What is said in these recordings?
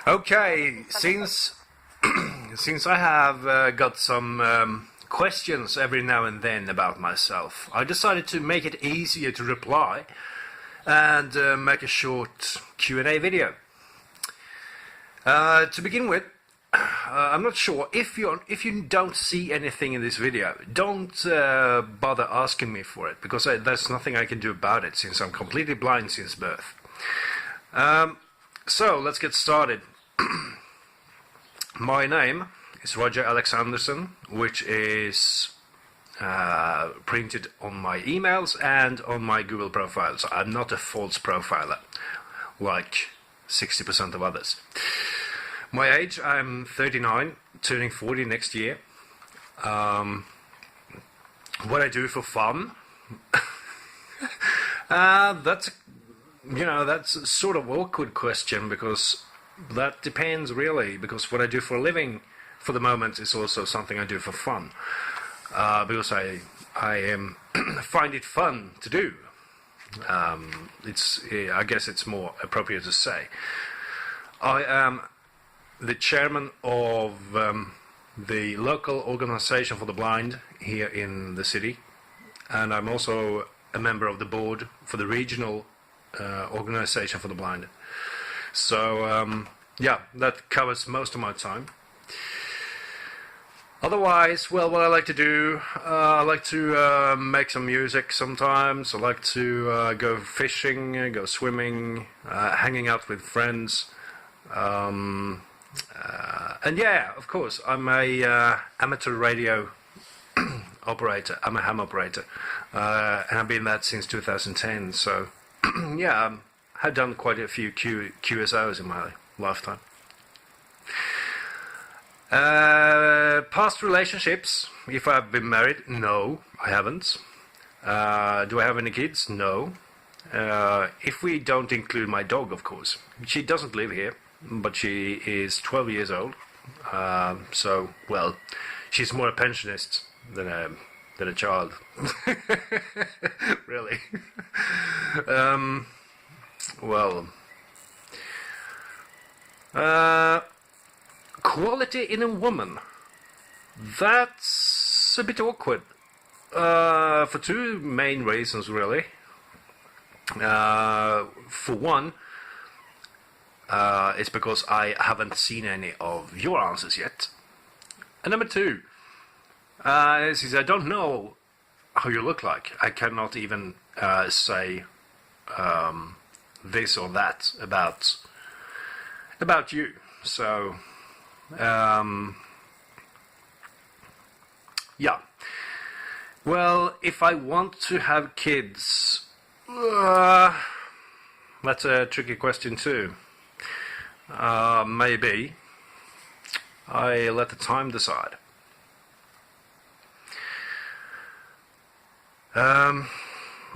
Okay, since I have got some questions every now and then about myself, I decided to make it easier to reply and make a short Q&A video. To begin with, I'm not sure if you don't see anything in this video, don't bother asking me for it, because there's nothing I can do about it since I'm completely blind since birth. So let's get started. My name is Roger Alexanderson, which is printed on my emails and on my Google profile. So I'm not a false profiler like 60% of others. My age, I'm 39, turning 40 next year. What I do for fun? That's a sort of awkward question, because that depends really, because what I do for a living for the moment is also something I do for fun, because I find it fun to do. I guess it's more appropriate to say. I am the chairman of the local organization for the blind here in the city, and I'm also a member of the board for the regional organization for the blind. So yeah, that covers most of my time. Otherwise, well, what I like to do, I like to make some music sometimes. I like to go fishing, go swimming, hanging out with friends. And yeah, of course, I'm a amateur radio operator. I'm a ham operator, and I've been that since 2010. So yeah, I've done quite a few QSOs in my lifetime. Past relationships, if I've been married, no, I haven't. Do I have any kids? No. If we don't include my dog, of course. She doesn't live here, but she is 12 years old. So, well, she's more a pensionist than a child. Really. Well, quality in a woman. That's a bit awkward. For two main reasons, really. For one, it's because I haven't seen any of your answers yet. And number two, since I don't know how you look like, I cannot even say this or that about you. So yeah. Well, if I want to have kids, that's a tricky question too. Maybe I let the time decide.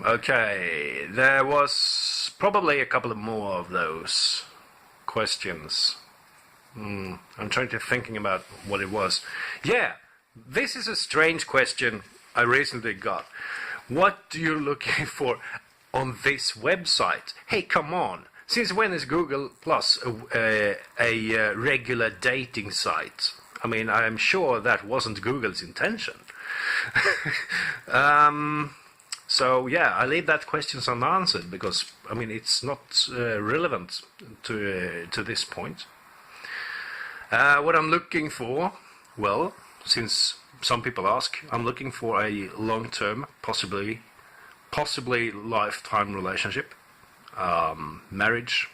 Okay, there was probably a couple of more of those questions. I'm trying to thinking about what it was. Yeah, this is a strange question I recently got. What are you looking for on this website? Hey, come on. Since when is Google Plus a regular dating site? I mean, I'm sure that wasn't Google's intention. So yeah, I leave that question unanswered because, I mean, it's not relevant to this point. What I'm looking for, well, since some people ask, I'm looking for a long-term, possibly lifetime relationship, marriage,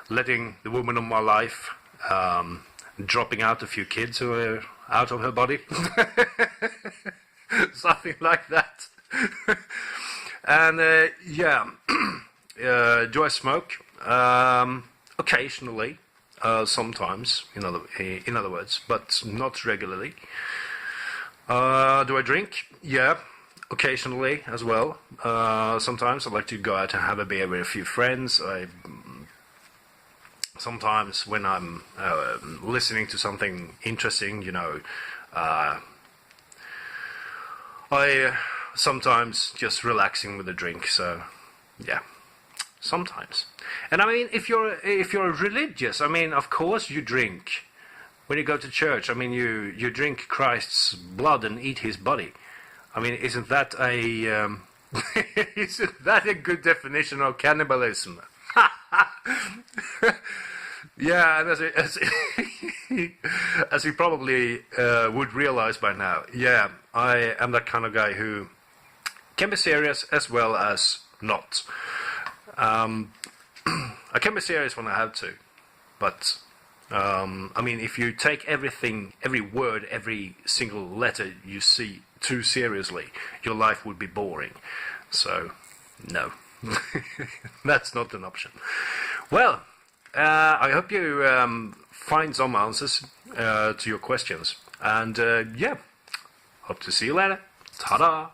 letting the woman of my life, dropping out a few kids who are out of her body, something like that. And yeah, do I smoke? Occasionally. Sometimes, in other words, but not regularly. Do I drink? Yeah, occasionally as well. Sometimes I like to go out and have a beer with a few friends. Sometimes when I'm listening to something interesting, I sometimes just relaxing with a drink. So, yeah. sometimes. And I mean, if you're religious, I mean, of course you drink. When you go to church, I mean, you drink Christ's blood and eat his body. I mean, isn't that a isn't that a good definition of cannibalism? Yeah, and as you probably would realize by now, yeah, I am that kind of guy who can be serious as well as not. I can be serious when I have to, but I mean, if you take everything, every word, every single letter you see too seriously, your life would be boring. So, no, that's not an option. Well, I hope you find some answers to your questions, and yeah, hope to see you later. Ta-da!